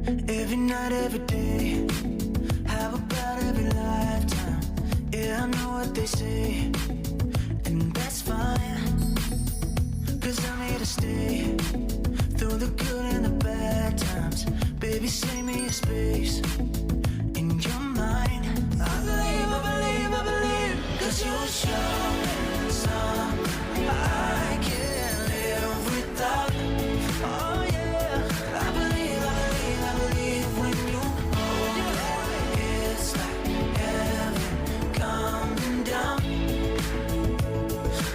Every night, every day. How about every lifetime? Yeah, I know what they say, and that's fine. 'Cause I'm here to stay through the good and the bad times. Baby, save me a space in your mind. I believe, I believe, I believe. 'Cause you're showing something I can't live without. Oh yeah, I believe, I believe, I believe when you hold me. It's like heaven coming down.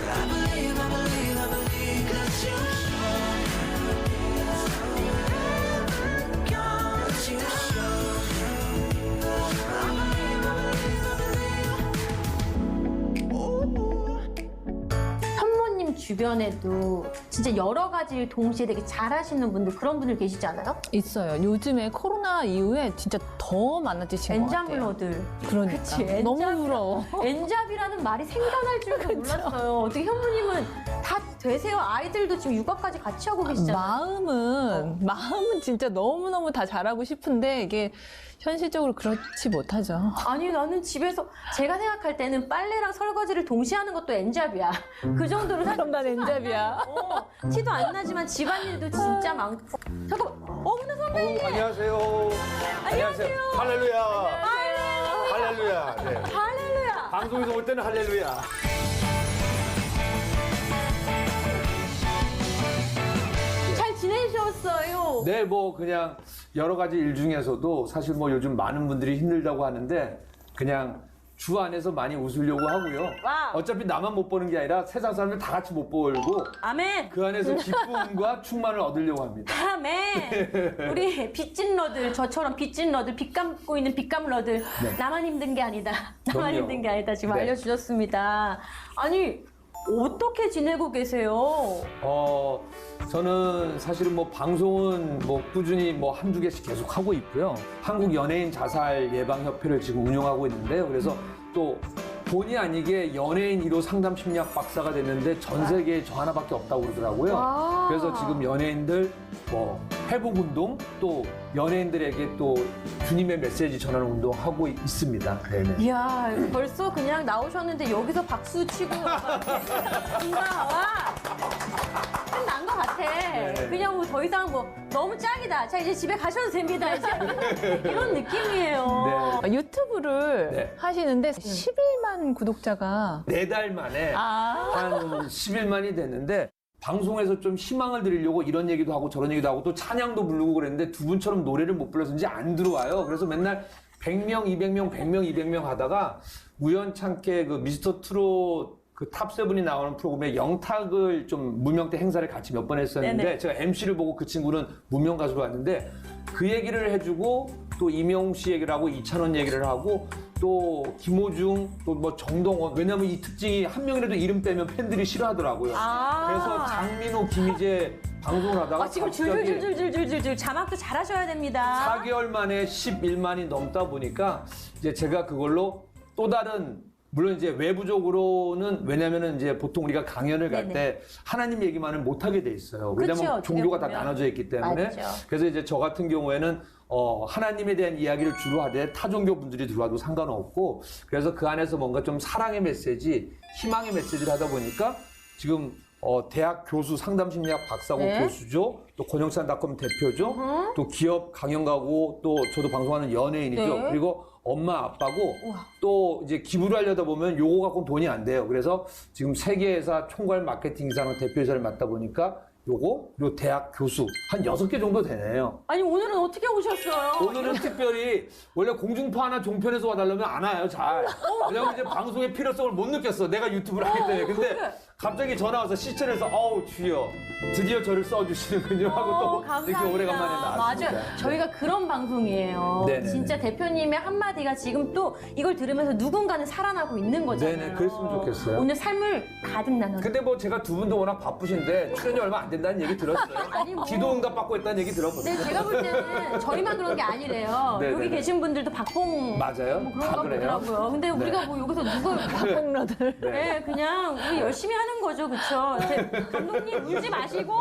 I believe, I believe, I believe. 'Cause you're showing heaven come. 'Cause you're showing. I believe, I believe, I believe. Ooh. 현모님 주변에도 진짜 여러 가지 동시에 되게 잘하시는 분들, 그런 분들 계시지 않아요? 있어요. 요즘에 코로나 이후에 진짜 더 많아지신 것 같아요. 엔잡러들. 그러니까. 그치, 너무 엔잡. 부러워. 엔잡이라는 말이 생겨날 줄도 몰랐어요. 어떻게 현모님은 다 되세요? 아이들도 지금 육아까지 같이 하고 계시잖아요. 마음은 진짜 너무너무 다 잘하고 싶은데 이게 현실적으로 그렇지 못하죠. 아니, 나는 집에서 제가 생각할 때는 빨래랑 설거지를 동시에 하는 것도 엔잡이야. 그 정도로 사실 그럼 난 티도 안 엔잡이야. 나고, 티도 안 나지만 집안일도 진짜 많고. 잠깐만, 어머나 선배님. 안녕하세요. 안녕하세요. 할렐루야. 할렐루야. 네. 할렐루야. 방송에서 올 때는 할렐루야. 잘 지내셨어요? 네, 뭐 그냥 여러 가지 일 중에서도 사실 뭐 요즘 많은 분들이 힘들다고 하는데 그냥 주 안에서 많이 웃으려고 하고요. 와우. 어차피 나만 못 보는 게 아니라 세상 사람들 다 같이 못 보고 아멘. 그 안에서 기쁨과 충만을 얻으려고 합니다. 아멘. 우리 빚진러들, 저처럼 빚진러들, 빚 감고 있는 빚감러들, 네. 나만 힘든 게 아니다. 나만 그럼요. 힘든 게 아니다. 지금 네. 알려주셨습니다. 아니, 어떻게 지내고 계세요? 저는 사실은 뭐 방송은 뭐 꾸준히 뭐 한두 개씩 계속 하고 있고요. 한국 연예인 자살 예방 협회를 지금 운영하고 있는데요. 그래서 또 본의 아니게 연예인 1호 상담 심리학 박사가 됐는데 전 세계에 저 하나밖에 없다고 그러더라고요. 와. 그래서 지금 연예인들 뭐 회복 운동 또 연예인들에게 또 주님의 메시지 전하는 운동 하고 있습니다. 네네. 이야, 벌써 그냥 나오셨는데 여기서 박수 치고 와! 끝난 것 같아. 그냥 뭐 더 이상 뭐 너무 짱이다. 자, 이제 집에 가셔도 됩니다. 이제 이런 느낌이에요. 네. 유튜브를 네. 하시는데 11만 구독자가 4달 만에 한 10일만이 됐는데 방송에서 좀 희망을 드리려고 이런 얘기도 하고 저런 얘기도 하고 또 찬양도 부르고 그랬는데 두 분처럼 노래를 못 불러서인지 안 들어와요. 그래서 맨날 100명, 200명, 100명, 200명 하다가 우연찮게 그 미스터 트롯 그 탑7이 나오는 프로그램에 영탁을 좀 무명대 행사를 같이 몇 번 했었는데 네네. 제가 MC를 보고 그 친구는 무명 가수로 왔는데 그 얘기를 해주고 또 이명웅 씨 얘기를 하고 이찬원 얘기를 하고 또 김호중 또 뭐 정동원 왜냐면 이 특징이 한 명이라도 이름 빼면 팬들이 싫어하더라고요. 아. 그래서 장민호, 김희재 방송을 하다가 지금 갑자기 줄줄줄줄줄줄 자막도 잘하셔야 됩니다. 4개월 만에 11만이 넘다 보니까 이제 제가 그걸로 또 다른 물론 이제 외부적으로는 왜냐면은 이제 보통 우리가 강연을 갈 네네. 때 하나님 얘기만은 못 하게 돼 있어요. 그쵸, 왜냐면 어떻게 종교가 다 보면. 나눠져 있기 때문에. 맞죠. 그래서 이제 저 같은 경우에는 하나님에 대한 이야기를 주로 하되 타종교 분들이 들어와도 상관없고 그래서 그 안에서 뭔가 좀 사랑의 메시지, 희망의 메시지를 하다 보니까 지금 대학 교수 상담심리학 박사고 네. 교수죠. 또 권영찬닷컴 대표죠. 또 기업 강연가고 또 저도 방송하는 연예인이죠. 네. 그리고 엄마 아빠고 또 이제 기부를 하려다 보면 요거 갖고는 돈이 안 돼요. 그래서 지금 세계회사 총괄 마케팅이사는 대표이사를 맡다 보니까 요거 그리고 대학 교수 한 6개 정도 되네요. 아니, 오늘은 어떻게 오셨어요? 오늘은 특별히 원래 공중파 하나 종편에서 와달라면 안 와요 잘. 왜냐면 이제 방송의 필요성을 못 느꼈어. 내가 유튜브를 하기 때문에. 근데 갑자기 전화 와서 시청에서 어우 주여 드디어 저를 써주시는군요 하고 또 감사합니다. 이렇게 오래간만에 나왔습니다. 맞아요. 저희가 그런 방송이에요. 네네네. 진짜 대표님의 한마디가 지금 또 이걸 들으면서 누군가는 살아나고 있는 거잖아요. 네네, 그랬으면 좋겠어요. 오늘 삶을 가득 나눠. 근데 뭐 제가 두 분도 워낙 바쁘신데 출연이 얼마 안 된다는 얘기 들었어요. 아니, 뭐. 기도 응답 받고 있다는 얘기 들었거든요. 네, 제가 볼 때는 저희만 그런 게 아니래요. 네네네. 여기 계신 분들도 박봉 맞아요. 뭐 다 그런가 그래요. 보더라고요. 근데 네. 우리가 뭐 여기서 누굴 박봉러들. 네, 그냥 우리 열심히 하는 거죠, 그쵸? 감독님 울지 마시고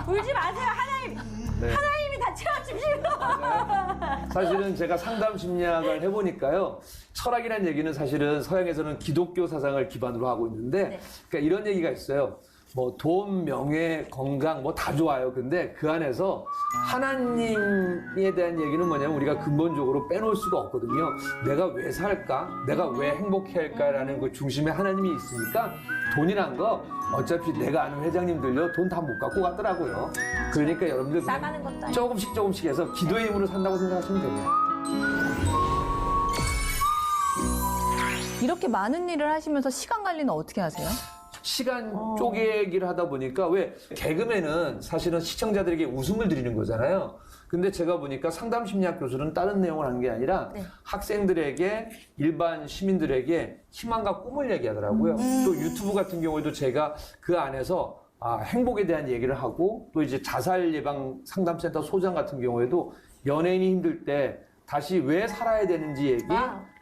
울지 마세요. 하나님, 네. 하나님이 다 채워주시고 사실은 제가 상담 심리학을 해보니까요. 철학이라는 얘기는 사실은 서양에서는 기독교 사상을 기반으로 하고 있는데, 네. 그러니까 이런 얘기가 있어요. 뭐 돈, 명예, 건강 뭐 다 좋아요. 근데 그 안에서 하나님에 대한 얘기는 뭐냐면 우리가 근본적으로 빼놓을 수가 없거든요. 내가 왜 살까? 내가 왜 행복해야 할까라는 그 중심에 하나님이 있으니까 돈이란 거 어차피 내가 아는 회장님들요 돈 다 못 갖고 가더라고요. 그러니까 여러분들 그냥 싸가는 것도 아니고. 조금씩 해서 기도의 힘으로 산다고 생각하시면 됩니다. 이렇게 많은 일을 하시면서 시간 관리는 어떻게 하세요? 시간 쪼개기를 하다 보니까 왜 개그맨은 사실은 시청자들에게 웃음을 드리는 거잖아요. 근데 제가 보니까 상담 심리학 교수는 다른 내용을 하는 게 아니라 네. 학생들에게 일반 시민들에게 희망과 꿈을 얘기하더라고요. 또 유튜브 같은 경우에도 제가 그 안에서 행복에 대한 얘기를 하고 또 이제 자살 예방 상담센터 소장 같은 경우에도 연예인이 힘들 때 다시 왜 살아야 되는지 얘기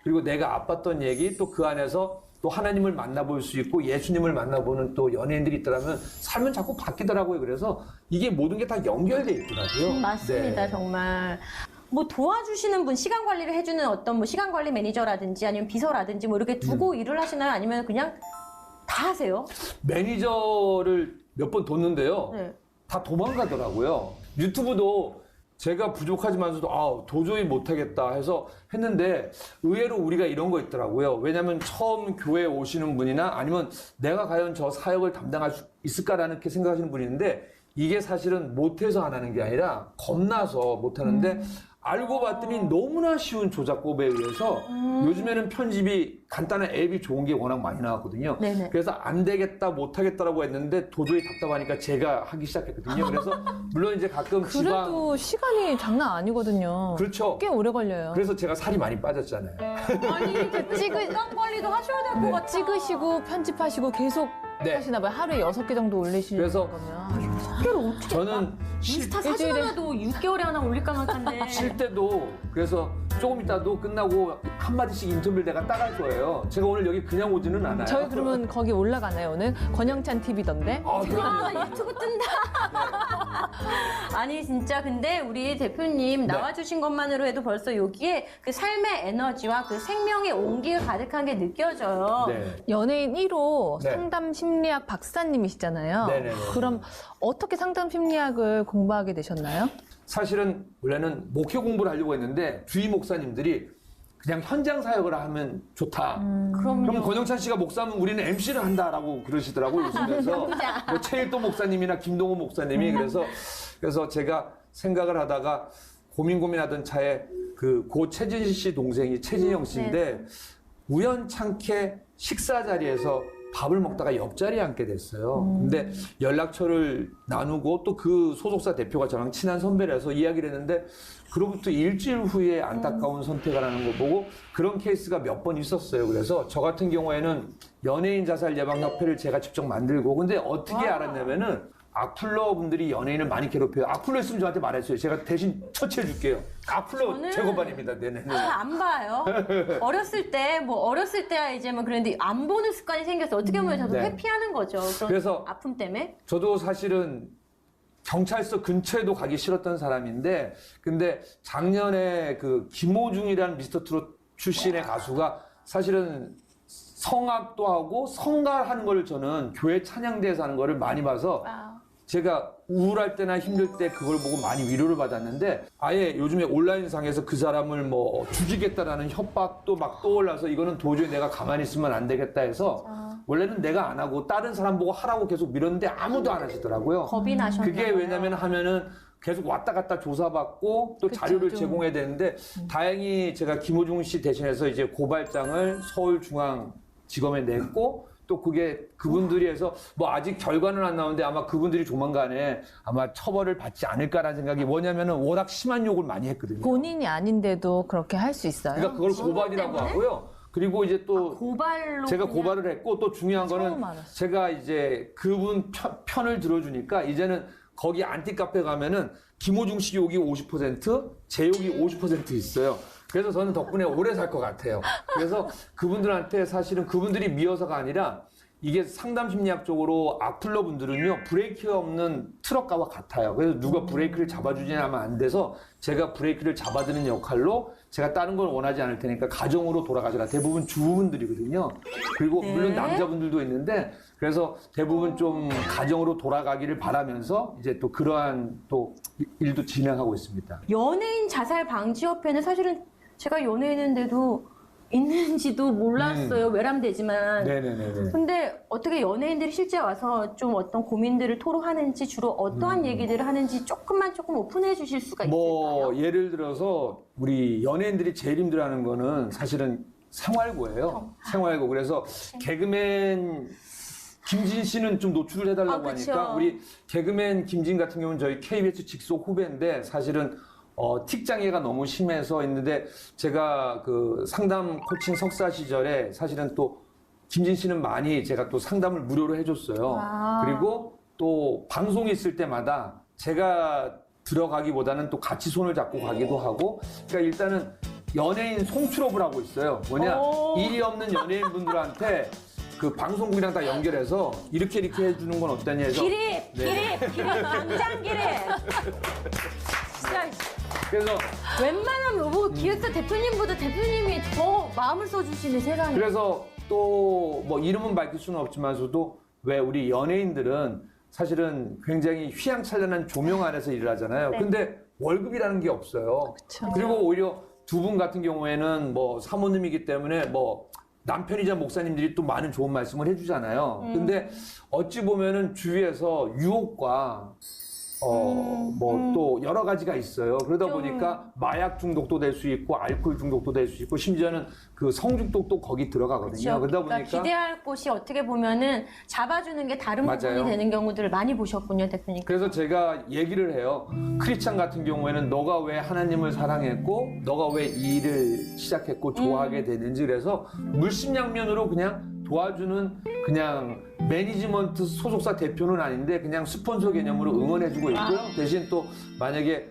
그리고 내가 아팠던 얘기 또 그 안에서 또 하나님을 만나볼 수 있고 예수님을 만나보는 또 연예인들이 있더라면 삶은 자꾸 바뀌더라고요. 그래서 이게 모든 게 다 연결돼 있더라고요. 맞습니다, 네. 정말. 뭐 도와주시는 분, 시간 관리를 해주는 어떤 뭐 시간 관리 매니저라든지 아니면 비서라든지 뭐 이렇게 두고 일을 하시나요? 아니면 그냥 다 하세요? 매니저를 몇 번 뒀는데요. 네. 다 도망가더라고요. 유튜브도 제가 부족하지만서도 도저히 못하겠다 해서 했는데 의외로 우리가 이런 거 있더라고요. 왜냐하면 처음 교회에 오시는 분이나 아니면 내가 과연 저 사역을 담당할 수 있을까라는 게 생각하시는 분이 있는데 이게 사실은 못해서 안 하는 게 아니라 겁나서 못하는데 알고 봤더니 너무나 쉬운 조작법에 의해서 요즘에는 편집이 간단한 앱이 좋은 게 워낙 많이 나왔거든요. 네네. 그래서 안 되겠다, 못 하겠다라고 했는데 도저히 답답하니까 제가 하기 시작했거든요. 그래서 물론 이제 가끔 지방 그래도 시간이 장난 아니거든요. 그렇죠. 꽤 오래 걸려요. 그래서 제가 살이 많이 빠졌잖아요. 아니, 시간 관리도 하셔야 될 것 같아. 찍으시고 편집하시고 계속 네. 하시나 봐요. 하루에 6개 정도 올리시는 그래서 거면. 학교를 어떻게 저는 인스타 사진 일주일에. 하나도 6개월에 하나 올릴까 생각한데. 쉴 때도 그래서 조금 있다도 끝나고 한마디씩 인터뷰를 내가 따갈 거예요. 제가 오늘 여기 그냥 오지는 않아요. 저희 그러면 거기 올라가나요 오늘? 권영찬 TV던데. 그럼요. 나 유튜브 뜬다. 아니 진짜 근데 우리 대표님 나와주신 것만으로 해도 벌써 여기에 그 삶의 에너지와 그 생명의 온기가 가득한 게 느껴져요. 네. 연예인 1호 네. 상담 심리학 박사님이시잖아요. 네네네. 그럼 어떻게 상담 심리학을 공부하게 되셨나요? 사실은 원래는 목회 공부를 하려고 했는데 주위 목사님들이 그냥 현장 사역을 하면 좋다. 그럼 권영찬 씨가 목사면 우리는 MC를 한다라고 그러시더라고요. 웃으면서. 뭐 최일도 목사님이나 김동호 목사님이 그래서 제가 생각을 하다가 고민하던 차에 고 최진 씨 동생이 최진영 씨인데 우연찮게 식사 자리에서 밥을 먹다가 옆자리에 앉게 됐어요. 근데 연락처를 나누고 또 그 소속사 대표가 저랑 친한 선배라서 이야기를 했는데 그로부터 일주일 후에 안타까운 선택을 하는 거 보고 그런 케이스가 몇 번 있었어요. 그래서 저 같은 경우에는 연예인 자살 예방 협회를 제가 직접 만들고 근데 어떻게 알았냐면은 악플러 분들이 연예인을 많이 괴롭혀요. 악플러 있으면 저한테 말했어요. 제가 대신 처치해 줄게요. 악플러 저는 제거반입니다. 네네. 잘 안 봐요. 어렸을 때 이제 뭐 그런데 안 보는 습관이 생겨서 어떻게 보면 저도 네. 회피하는 거죠. 그래서 아픔 때문에. 저도 사실은 경찰서 근처에도 가기 싫었던 사람인데 근데 작년에 그 김호중이라는 미스터 트롯 출신의 가수가 사실은 성악도 하고 성가하는 거를 저는 교회 찬양대에서 하는 거를 많이 봐서 제가 우울할 때나 힘들 때 그걸 보고 많이 위로를 받았는데 아예 요즘에 온라인상에서 그 사람을 뭐 죽이겠다라는 협박도 막 떠올라서 이거는 도저히 내가 가만히 있으면 안 되겠다 해서 원래는 내가 안 하고 다른 사람 보고 하라고 계속 밀었는데 아무도 안 하시더라고요. 겁이 나셨나요? 그게 왜냐면 하면은 계속 왔다 갔다 조사받고 또 자료를 제공해야 되는데 다행히 제가 김호중 씨 대신해서 이제 고발장을 서울중앙지검에 냈고 또 그게 그분들이 해서 뭐 아직 결과는 안 나오는데 아마 그분들이 조만간에 아마 처벌을 받지 않을까라는 생각이 뭐냐면은 워낙 심한 욕을 많이 했거든요. 본인이 아닌데도 그렇게 할 수 있어요? 그러니까 그걸 고발이라고 하고요. 그리고 이제 또 고발로 제가 그냥 고발을 했고 또 중요한 거는 처음 알았어요. 제가 이제 그분 편을 들어주니까 이제는 거기 안티카페 가면은 김호중 씨 욕이 50%, 제 욕이 50% 있어요. 그래서 저는 덕분에 오래 살 것 같아요. 그래서 그분들한테 사실은 그분들이 미워서가 아니라 이게 상담 심리학적으로 악플러 분들은요, 브레이크 없는 트럭과와 같아요. 그래서 누가 브레이크를 잡아주지는 안 돼서 제가 브레이크를 잡아드는 역할로 제가 다른 걸 원하지 않을 테니까 가정으로 돌아가져라. 대부분 주부분들이거든요. 그리고 물론 남자분들도 있는데 그래서 대부분 좀 가정으로 돌아가기를 바라면서 이제 또 그러한 또 일도 진행하고 있습니다. 연예인 자살 방지협회는 사실은 제가 연예인인데도 있는지도 몰랐어요. 외람되지만. 네네네. 근데 어떻게 연예인들이 실제 와서 좀 어떤 고민들을 토로하는지 주로 어떠한 얘기들을 하는지 조금 오픈해 주실 수가 있을까요? 뭐 예를 들어서 우리 연예인들이 제일 힘들어하는 거는 사실은 생활고예요. 생활고. 그래서 개그맨 김진 씨는 좀 노출을 해달라고 그쵸. 하니까 우리 개그맨 김진 같은 경우는 저희 KBS 직속 후배인데 사실은 틱장애가 너무 심해서 있는데 제가 그 상담 코칭 석사 시절에 사실은 또 김진 씨는 많이 제가 또 상담을 무료로 해줬어요. 그리고 또 방송이 있을 때마다 제가 들어가기보다는 또 같이 손을 잡고 가기도 하고 그러니까 일단은 연예인 송출업을 하고 있어요. 뭐냐 일이 없는 연예인 분들한테 그 방송국이랑 다 연결해서 이렇게 해주는 건 어떠냐 해서 기립, 당장 기립. 진짜 그래서 웬만하면 뭐 기획사 대표님보다 대표님이 더 마음을 써주시는 세상에. 그래서 또 뭐 이름은 밝힐 수는 없지만서도 왜 우리 연예인들은 사실은 굉장히 휘황찬란한 조명 아래서 일을 하잖아요. 근데 월급이라는 게 없어요. 그리고 오히려 두 분 같은 경우에는 뭐 사모님이기 때문에 뭐 남편이자 목사님들이 또 많은 좋은 말씀을 해주잖아요. 근데 어찌 보면은 주위에서 유혹과 뭐 또 여러 가지가 있어요. 그러다 보니까 마약 중독도 될 수 있고 알코올 중독도 될 수 있고 심지어는 그 성중독도 거기 들어가거든요. 그러다 그러니까 보니까 기대할 곳이 어떻게 보면은 잡아주는 게 다른 맞아요. 부분이 되는 경우들을 많이 보셨군요, 대표님. 그래서 제가 얘기를 해요. 크리스찬 같은 경우에는 너가 왜 하나님을 사랑했고 너가 왜 이 일을 시작했고 좋아하게 되는지 그래서 물심양면으로 그냥 도와주는 그냥 매니지먼트 소속사 대표는 아닌데 그냥 스폰서 개념으로 응원해주고 있고요. 대신 또 만약에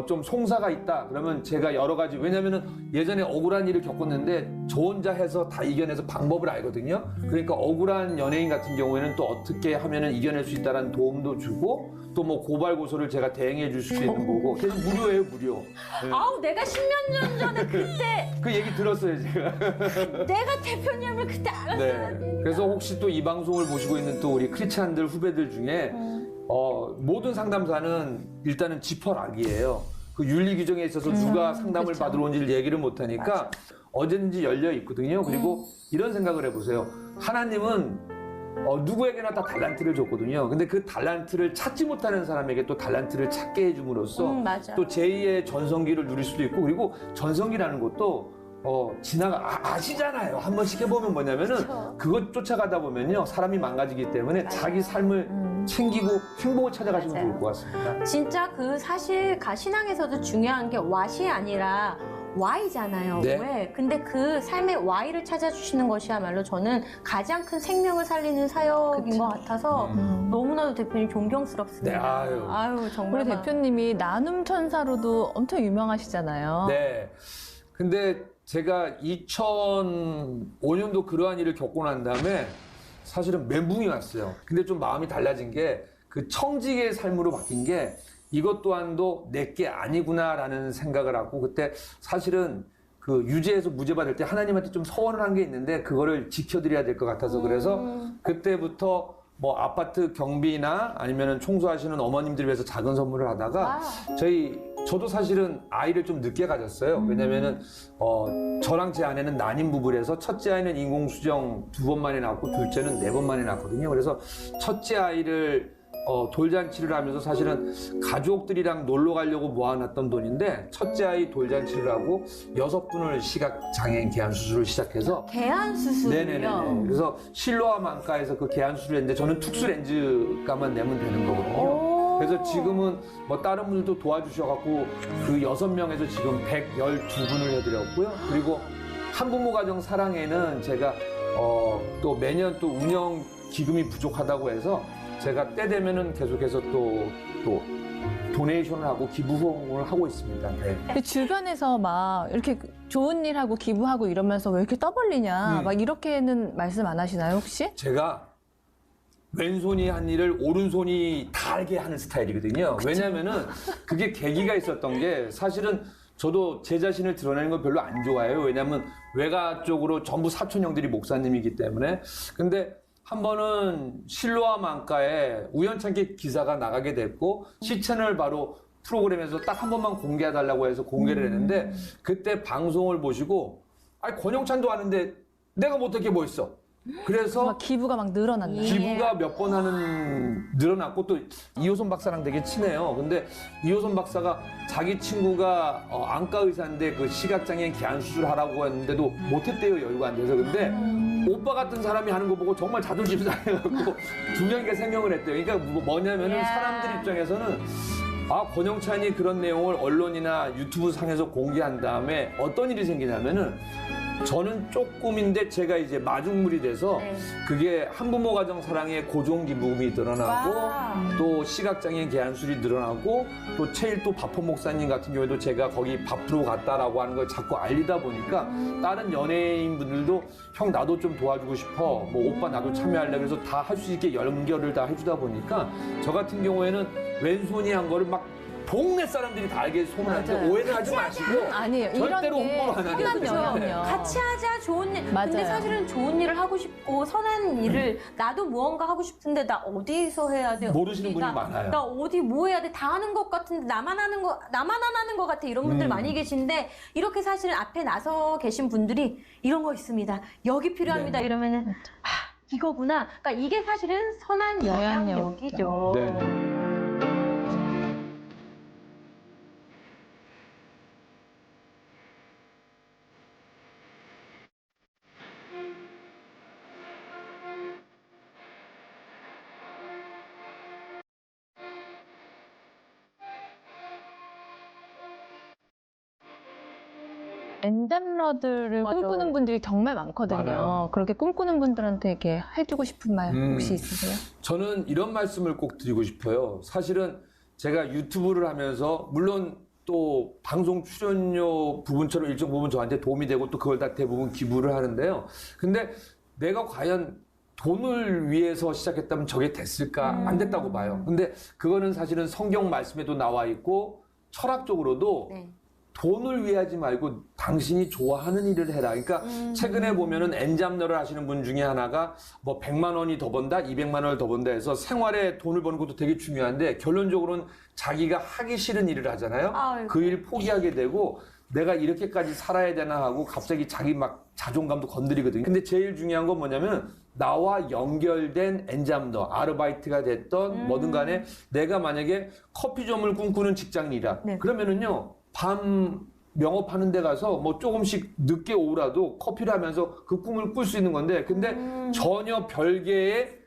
좀 송사가 있다 그러면 제가 여러 가지 왜냐면은 예전에 억울한 일을 겪었는데 저 혼자 해서 다 이겨내서 방법을 알거든요. 그러니까 억울한 연예인 같은 경우에는 또 어떻게 하면은 이겨낼 수 있다는 도움도 주고 또 뭐 고발 고소를 제가 대행해 줄 수 있는 거고 그래서 무료예요 무료. 네. 아우 내가 10몇 년 전에 그때 그 얘기 들었어요 제가. 내가 대표님을 그때 알았어야 네. 그래서 혹시 또 이 방송을 보시고 있는 또 우리 크리스찬들 후배들 중에 모든 상담사는 일단은 지퍼락이에요. 그 윤리 규정에 있어서 누가 상담을 받으러 온지를 얘기를 못 하니까 언제든지 열려 있거든요. 그리고 이런 생각을 해보세요. 하나님은 누구에게나 다 달란트를 줬거든요. 근데 그 달란트를 찾지 못하는 사람에게 또 달란트를 찾게 해줌으로써 맞아. 또 제2의 전성기를 누릴 수도 있고 그리고 전성기라는 것도 아시잖아요. 한 번씩 해보면 뭐냐면은 그것 쫓아가다 보면요. 사람이 망가지기 때문에 자기 삶을 챙기고 행복을 찾아가시면 맞아요. 좋을 것 같습니다. 진짜 그 사실 신앙에서도 중요한 게 what이 아니라 why잖아요. 네. 왜? 근데 그 삶의 why를 찾아주시는 것이야말로 저는 가장 큰 생명을 살리는 사역인 것 같아서 너무나도 대표님 존경스럽습니다. 네, 아유. 정말. 우리 대표님이 나눔 천사로도 엄청 유명하시잖아요. 네. 근데 제가 2005년도 그러한 일을 겪고 난 다음에 사실은 멘붕이 왔어요. 근데 좀 마음이 달라진 게 그 청직의 삶으로 바뀐 게 이것 또한도 내게 아니구나라는 생각을 하고 그때 사실은 그 유죄에서 무죄 받을 때 하나님한테 좀 서원을 한 게 있는데 그거를 지켜드려야 될 것 같아서 그래서 그때부터 뭐 아파트 경비나 아니면은 청소하시는 어머님들 위해서 작은 선물을 하다가 저도 사실은 아이를 좀 늦게 가졌어요. 왜냐면은 저랑 제 아내는 난임 부부라서 첫째 아이는 인공수정 2번 만에 낳았고 둘째는 4번 만에 낳았거든요. 그래서 첫째 아이를 돌잔치를 하면서 사실은 가족들이랑 놀러 가려고 모아놨던 돈인데 첫째 아이 돌잔치를 하고 6분을 시각장애인 개안 수술을 시작해서 개안 수술이요? 네네네. 그래서 실로암 안과에서 그 개안 수술을 했는데 저는 특수 렌즈가만 내면 되는 거거든요. 그래서 지금은 뭐 다른 분들도 도와주셔갖고 그 6명에서 지금 112분을 해드렸고요. 그리고 한부모 가정 사랑에는 제가 또 매년 또 운영 기금이 부족하다고 해서 제가 때 되면은 계속해서 또 도네이션을 하고 기부 후원을 하고 있습니다. 네. 근데 주변에서 막 이렇게 좋은 일 하고 기부하고 이러면서 왜 이렇게 떠벌리냐 막 이렇게는 말씀 안 하시나요 혹시? 제가 왼손이 한 일을 오른손이 다 알게 하는 스타일이거든요. 왜냐면은 그게 계기가 있었던 게 사실은 저도 제 자신을 드러내는 걸 별로 안 좋아해요. 왜냐면 외가 쪽으로 전부 사촌 형들이 목사님이기 때문에. 근데 한 번은 실로암 망가에 우연찮게 기사가 나가게 됐고 시채널 바로 프로그램에서 딱 한 번만 공개해달라고 해서 공개를 했는데 그때 방송을 보시고 아니 권영찬도 하는데 내가 못할 게 뭐 있어. 그래서 막 기부가 막 늘어났나요? 기부가 몇 번 하는 늘어났고 또 이호선 박사랑 되게 친해요. 근데 이호선 박사가 자기 친구가 안과 의사인데 그 시각장애인 개안 수술하라고 했는데도 못했대요. 여유가 안 돼서. 근데 오빠 같은 사람이 하는 거 보고 정말 자존심 상해갖고 2명인가 3명을 했대요. 그러니까 뭐냐면은 이야. 사람들 입장에서는 아, 권영찬이 그런 내용을 언론이나 유튜브 상에서 공개한 다음에 어떤 일이 생기냐면은 저는 조금인데 제가 이제 마중물이 돼서 네. 그게 한부모 가정 사랑의 고종 기부금이 늘어나고 와. 또 시각장애인 개안술이 늘어나고 또 체일 또 박호 목사님 같은 경우에도 제가 거기 밥으로 갔다라고 하는 걸 자꾸 알리다 보니까 다른 연예인 분들도 형 나도 좀 도와주고 싶어 뭐 오빠 나도 참여할래 그래서 다 할 수 있게 연결을 다 해주다 보니까 저 같은 경우에는 왼손이 한 거를 막 동네 사람들이 다 알게 소문하는데 맞아요. 오해는 하지 마시고 아니에요. 절대로 이런 게 홍보를 안 하게 선한 돼요. 영역이요. 같이 하자 좋은 일. 근데 맞아요. 사실은 좋은 일을 하고 싶고 선한 일을 나도 무언가 하고 싶은데 나 어디서 해야 돼? 모르시는 분이 나, 많아요. 나 어디 뭐 해야 돼? 다 하는 것 같은데 나만 안 하는 것 같아. 이런 분들 많이 계신데 이렇게 사실 앞에 나서 계신 분들이 이런 거 있습니다. 여기 필요합니다. 네. 이러면은 이거구나. 그러니까 이게 사실은 선한 영향력이죠. 네. 엔잡러들을 맞아요. 꿈꾸는 분들이 정말 많거든요. 많아요. 그렇게 꿈꾸는 분들한테 이렇게 해주고 싶은 말 혹시 있으세요? 저는 이런 말씀을 꼭 드리고 싶어요. 사실은 제가 유튜브를 하면서 물론 또 방송 출연료 부분처럼 일정 부분 저한테 도움이 되고 또 그걸 다 대부분 기부를 하는데요. 근데 내가 과연 돈을 위해서 시작했다면 저게 됐을까? 안 됐다고 봐요. 근데 그거는 사실은 성경 말씀에도 나와 있고 철학적으로도 네. 돈을 위해 하지 말고 당신이 좋아하는 일을 해라. 그러니까 최근에 보면은 엔잡러를 하시는 분 중에 하나가 뭐 100만 원이 더 번다, 200만 원을 더 번다 해서 생활에 돈을 버는 것도 되게 중요한데 결론적으로는 자기가 하기 싫은 일을 하잖아요. 아이고. 그 일 포기하게 되고 내가 이렇게까지 살아야 되나 하고 갑자기 자기 막 자존감도 건드리거든요. 근데 제일 중요한 건 뭐냐면 나와 연결된 엔잡러, 아르바이트가 됐던 뭐든 간에 내가 만약에 커피점을 꿈꾸는 직장인이다. 네. 그러면은요. 밤 영업하는 데 가서 뭐 조금씩 늦게 오라도 커피를 하면서 그 꿈을 꿀 수 있는 건데 근데 전혀 별개의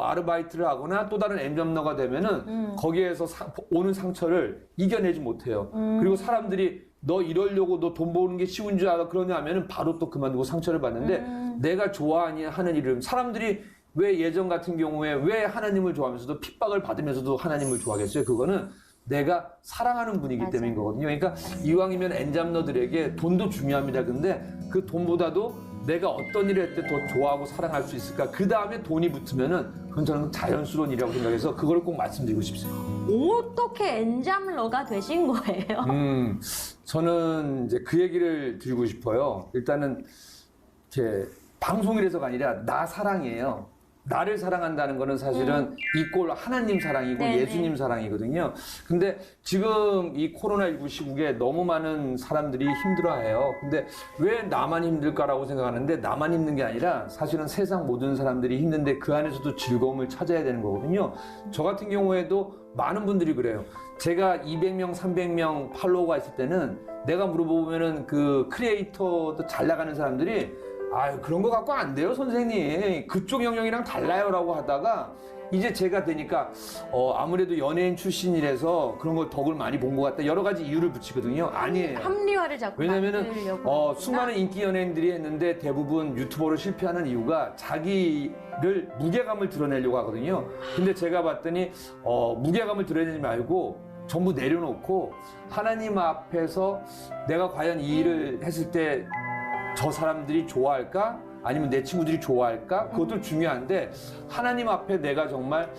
아르바이트를 하거나 또 다른 엔잡러가 되면은 거기에서 오는 상처를 이겨내지 못해요. 그리고 사람들이 너 이러려고 너 돈 버는 게 쉬운 줄 알아 그러냐 하면은 바로 또 그만두고 상처를 받는데 내가 좋아하는 일을 사람들이 왜 예전 같은 경우에 왜 하나님을 좋아하면서도 핍박을 받으면서도 하나님을 좋아하겠어요? 그거는 내가 사랑하는 분이기 맞아요. 때문인 거거든요. 그러니까 이왕이면 엔잡러들에게 돈도 중요합니다. 근데 그 돈보다도 내가 어떤 일을 할 때 더 좋아하고 사랑할 수 있을까? 그 다음에 돈이 붙으면은 그건 저는 자연스러운 일이라고 생각해서 그걸 꼭 말씀드리고 싶습니다. 어떻게 엔잡러가 되신 거예요? 저는 이제 그 얘기를 드리고 싶어요. 일단은 이렇게 방송이라서가 아니라 나 사랑이에요. 나를 사랑한다는 거는 사실은 이꼴 하나님 사랑이고 네네. 예수님 사랑이거든요. 근데 지금 이 코로나19 시국에 너무 많은 사람들이 힘들어해요. 근데 왜 나만 힘들까라고 생각하는데 나만 힘든 게 아니라 사실은 세상 모든 사람들이 힘든데 그 안에서도 즐거움을 찾아야 되는 거거든요. 저 같은 경우에도 많은 분들이 그래요. 제가 200명, 300명 팔로워가 있을 때는 내가 물어보면은 그 크리에이터도 잘 나가는 사람들이 아유 그런 거 갖고 안 돼요 선생님 그쪽 영역이랑 달라요라고 하다가 이제 제가 되니까 아무래도 연예인 출신이라서 그런 걸 덕을 많이 본 것 같다 여러 가지 이유를 붙이거든요. 아니에요. 합리화를 자꾸 왜냐면은 만들려고 수많은 인기 연예인들이 했는데 대부분 유튜버로 실패하는 이유가 자기를 무게감을 드러내려고 하거든요. 근데 제가 봤더니 무게감을 드러내지 말고 전부 내려놓고 하나님 앞에서 내가 과연 이 일을 했을 때 저 사람들이 좋아할까? 아니면 내 친구들이 좋아할까? 그것도 중요한데 하나님 앞에 내가 정말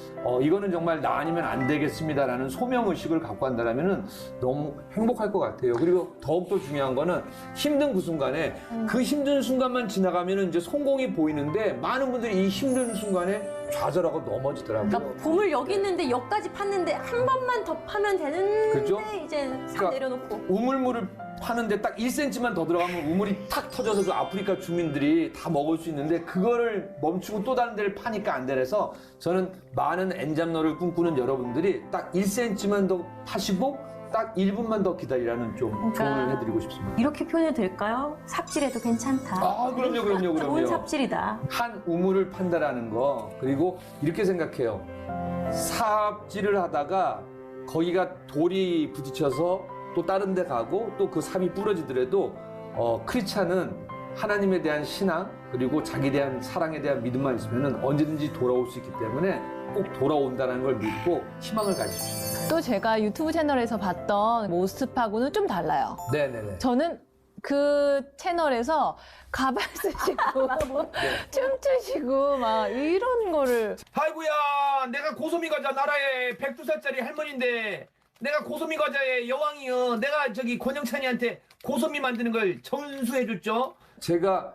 이거는 정말 나 아니면 안 되겠습니다라는 소명의식을 갖고 한다면은 너무 행복할 것 같아요. 그리고 더욱더 중요한 거는 힘든 그 순간에 그 힘든 순간만 지나가면은 이제 성공이 보이는데 많은 분들이 이 힘든 순간에 좌절하고 넘어지더라고요. 그러니까 봄을 여기 있는데 여기까지 팠는데 한 번만 더 파면 되는데 그죠? 이제 싹 그러니까 내려놓고. 우물물을 파는데 딱 1cm만 더 들어가면 우물이 탁 터져서 그 아프리카 주민들이 다 먹을 수 있는데 그거를 멈추고 또 다른 데를 파니까 안 되래서 저는 많은 엔잡러를 꿈꾸는 여러분들이 딱 1cm만 더 파시고 딱 1분만 더 기다리라는 좀 조언을 해드리고 싶습니다. 이렇게 표현해도 될까요? 삽질해도 괜찮다. 아, 그럼요. 좋은 삽질이다. 한 우물을 판다라는 거, 그리고 이렇게 생각해요. 삽질을 하다가 거기가 돌이 부딪혀서 또 다른 데 가고 또 그 삽이 부러지더라도 크리스찬은 하나님에 대한 신앙 그리고 자기에 대한 사랑에 대한 믿음만 있으면 언제든지 돌아올 수 있기 때문에 꼭 돌아온다는 걸 믿고 희망을 가지십시오. 또 제가 유튜브 채널에서 봤던 모습하고는 좀 달라요. 네네네. 저는 그 채널에서 가발 쓰시고 춤추시고 막 이런 거를 아이고야, 내가 고소미 과자 나라의 102살짜리 할머니인데 내가 고소미 과자의 여왕이요. 내가 저기 권영찬이한테 고소미 만드는 걸 전수해줬죠. 제가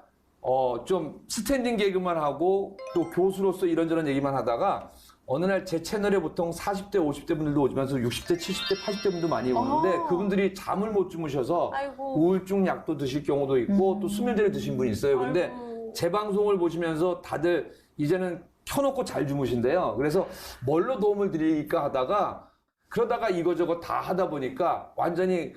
좀 스탠딩 개그만 하고 또 교수로서 이런저런 얘기만 하다가 어느 날 제 채널에 보통 40대, 50대 분들도 오지만서 60대, 70대, 80대 분도 많이 오는데 그분들이 잠을 못 주무셔서 아이고. 우울증 약도 드실 경우도 있고 또 수면제를 드신 분이 있어요. 근데 아이고. 제 방송을 보시면서 다들 이제는 켜놓고 잘 주무신대요. 그래서 뭘로 도움을 드릴까 하다가 그러다가 이거저거 다 하다 보니까 완전히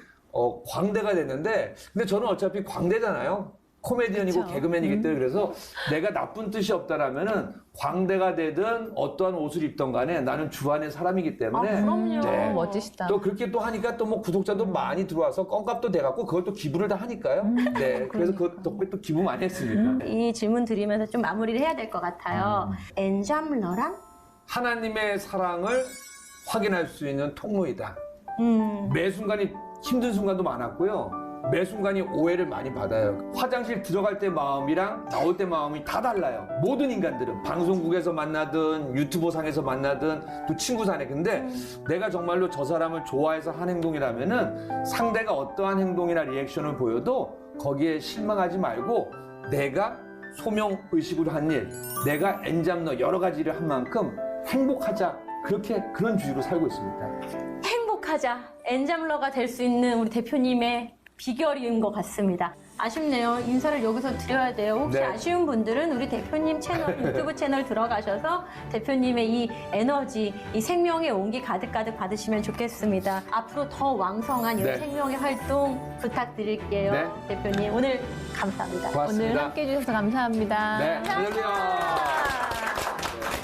광대가 됐는데 근데 저는 어차피 광대잖아요. 코미디언이고 그쵸. 개그맨이기 때문에 그래서 내가 나쁜 뜻이 없다라면은 광대가 되든 어떠한 옷을 입던 간에 나는 주 안의 사람이기 때문에 그럼요. 네. 멋지시다. 또 그렇게 또 하니까 또 뭐 구독자도 많이 들어와서 껌값도 돼갖고 그걸 또 기부를 다 하니까요. 네, 그래서 그 덕분에 또 기부 많이 했습니다. 이 질문 드리면서 좀 마무리를 해야 될 것 같아요. 엔잡러란? 하나님의 사랑을 확인할 수 있는 통로이다. 음. 매 순간이 힘든 순간도 많았고요. 매 순간이 오해를 많이 받아요. 화장실 들어갈 때 마음이랑 나올 때 마음이 다 달라요. 모든 인간들은 방송국에서 만나든 유튜브 상에서 만나든 또 친구 사내. 근데 내가 정말로 저 사람을 좋아해서 한 행동이라면은 상대가 어떠한 행동이나 리액션을 보여도 거기에 실망하지 말고 내가 소명 의식으로 한 일, 내가 엔잡러 여러 가지 일을 한 만큼 행복하자. 그런 주의로 살고 있습니다. 행복하자. 엔잡러가 될 수 있는 우리 대표님의 비결인 것 같습니다. 아쉽네요. 인사를 여기서 드려야 돼요. 혹시 네. 아쉬운 분들은 우리 대표님 채널, 유튜브 채널 들어가셔서 대표님의 이 에너지, 이 생명의 온기 가득가득 받으시면 좋겠습니다. 앞으로 더 왕성한 이런 네. 생명의 활동 부탁드릴게요. 네. 대표님, 오늘 감사합니다. 고맙습니다. 오늘 함께 해주셔서 감사합니다. 네, 안녕히 계세요.